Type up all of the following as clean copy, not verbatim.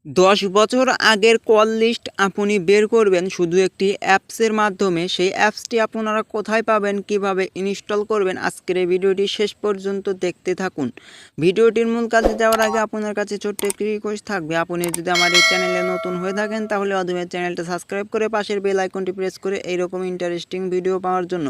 10 বছর আগের call list আপনি বের করবেন শুধু একটি অ্যাপসের মাধ্যমে। সেই অ্যাপসটি আপনারা কোথায় পাবেন, কিভাবে ইনস্টল করবেন, আজকের এই ভিডিওটি শেষ পর্যন্ত দেখতে থাকুন। ভিডিওটির মূল কাজে যাওয়ার আগে আপনার কাছে ছোট্ট একটি রিকোয়েস্ট থাকবে, আপনি যদি আমার এই চ্যানেলে নতুন হয়ে থাকেন তাহলে অদূরে চ্যানেলটা সাবস্ক্রাইব করে পাশের বেল আইকনটি প্রেস করে এইরকম ইন্টারেস্টিং ভিডিও পাওয়ার জন্য।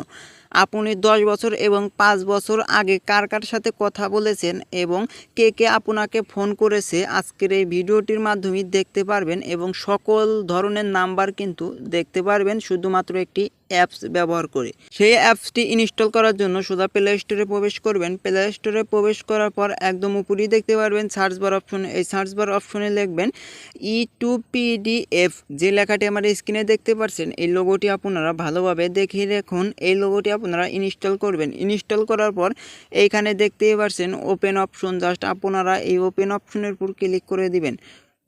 আপনি 10 বছর এবং 5 বছর আগে কার কার সাথে কথা বলেছেন এবং কে কে আপনাকে ফোন করেছে আজকের এই ভিডিওটির মাধ্যমে দেখতে পারবেন এবং সকল ধরনের নাম্বার কিন্তু দেখতে পারবেন শুধুমাত্র একটি অ্যাপস ব্যবহার করে। সেই অ্যাপসটি ইনস্টল করার জন্য সোজা প্লে স্টোরে প্রবেশ করবেন। প্লে স্টোরে প্রবেশ করার পর একদম উপরেই দেখতে পারবেন সার্চ বার অপশন। এই সার্চ বার অপশনে লিখবেন E2PDF, যে লেখাটি আমার স্ক্রিনে দেখতে পাচ্ছেন এই লোগোটি আপনারা ভালোভাবে দেখে রাখুন। এই লোগোটি আপনারা ইনস্টল করবেন। ইনস্টল করার পর এইখানে দেখতেই পাচ্ছেন ওপেন অপশন, জাস্ট আপনারা এই ওপেন অপশনের উপর ক্লিক করে দিবেন।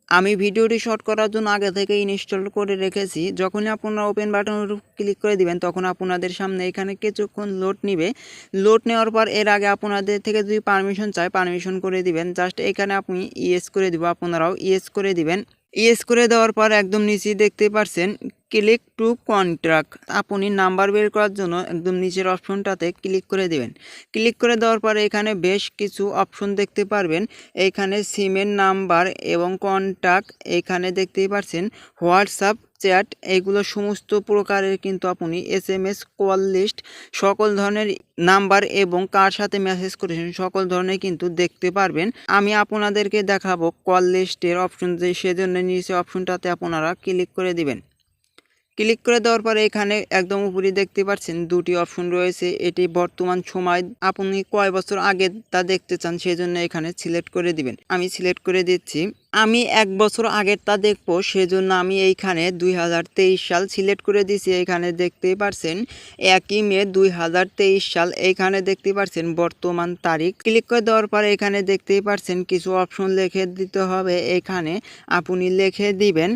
আমি ভিডিওটি শর্ট করার জন্য আগে থেকে ইনস্টল করে রেখেছি। যখনই আপনারা ওপেন বাটনের উপর ক্লিক করে দিবেন তখন আপনাদের সামনে এখানে কিছুক্ষণ লোড নিবে। লোড নেওয়ার পর এর আগে আপনাদের থেকে যদি পারমিশন চায় পারমিশন করে দিবেন। জাস্ট এখানে আপনি ইয়েস করে দিব, আপনারাও ইয়েস করে দিবেন। ইয়েস করে দেওয়ার পর একদম নিচে দেখতে পাচ্ছেন ক্লিক টু কন্ট্রাক্ট। আপনি নাম্বার বের করার জন্য একদম নিচের অপশনটাতে ক্লিক করে দেবেন। ক্লিক করে দেওয়ার পরে এখানে বেশ কিছু অপশন দেখতে পারবেন। এইখানে সিমের নাম্বার এবং কন্ট্যাক্ট, এইখানে দেখতেই পাচ্ছেন হোয়াটসঅ্যাপ, চ্যাট, এইগুলো সমস্ত প্রকারের কিন্তু আপনি SMS, কল লিস্ট, সকল ধরনের নাম্বার এবং কার সাথে মেসেজ করেছেন সকল ধরনের কিন্তু দেখতে পারবেন। আমি আপনাদেরকে দেখাবো কল লিস্টের অপশন, যে সেজন্য নিচে অপশনটাতে আপনারা ক্লিক করে দিবেন। ক্লিক করে দেওয়ার পরে এখানে একদম উপরে দেখতে পাচ্ছেন দুটি অপশন রয়েছে। এটি বর্তমান সময়, আপনি কয় বছর আগে তা দেখতে চান সেজন্য এখানে সিলেক্ট করে দিবেন। আমি সিলেক্ট করে দিচ্ছি। আমি 1 বছর আগের তা দেখবো, সেজন্য আমি এইখানে 2023 সাল সিলেক্ট করে দিয়েছি। এখানে দেখতেই পাচ্ছেন 1 মে 2023 সাল, এইখানে দেখতে পাচ্ছেন বর্তমান তারিখ। ক্লিক করে দেওয়ার পরে এখানে দেখতেই পাচ্ছেন কিছু অপশন লিখে দিতে হবে। এখানে আপনি লিখে দিবেন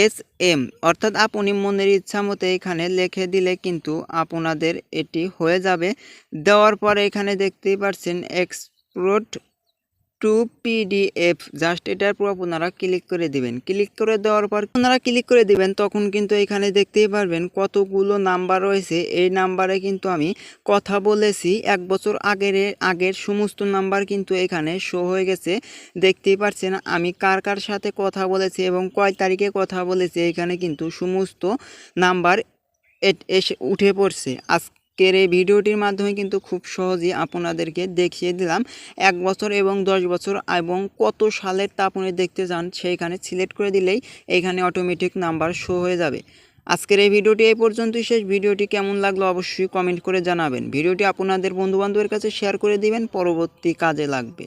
SM, অর্থাৎ আপনি মনের ইচ্ছা মতো এখানে লিখে দিলে কিন্তু আপনাদের এটি হয়ে যাবে। দেওয়ার পরে এখানে দেখতেই পাচ্ছেন এক্সপোর্ট টু PDF, জাস্ট এটার উপর আপনারা ক্লিক করে দিবেন। ক্লিক করে দেওয়ার পর আপনারা ক্লিক করে দিবেন তখন কিন্তু এখানে দেখতেই পারবেন কতগুলো নাম্বার রয়েছে। এই নাম্বারে কিন্তু আমি কথা বলেছি 1 বছর আগের সমস্ত নাম্বার কিন্তু এখানে শো হয়ে গেছে। দেখতেই পাচ্ছেন আমি কার কার সাথে কথা বলেছি এবং কয় তারিখে কথা বলেছি, এখানে কিন্তু সমস্ত নাম্বার এসে উঠে পড়ছে। আজকের এই ভিডিওটির মাধ্যমে কিন্তু খুব সহজেই আপনাদেরকে দেখিয়ে দিলাম 1 বছর এবং 10 বছর এবং কত সালের তা আপনি দেখতে চান সেইখানে সিলেক্ট করে দিলেই এখানে অটোমেটিক নাম্বার শো হয়ে যাবে। আজকের এই ভিডিওটি এই পর্যন্তই শেষ। ভিডিওটি কেমন লাগলো অবশ্যই কমেন্ট করে জানাবেন। ভিডিওটি আপনাদের বন্ধুবান্ধবের কাছে শেয়ার করে দিবেন, পরবর্তী কাজে লাগবে।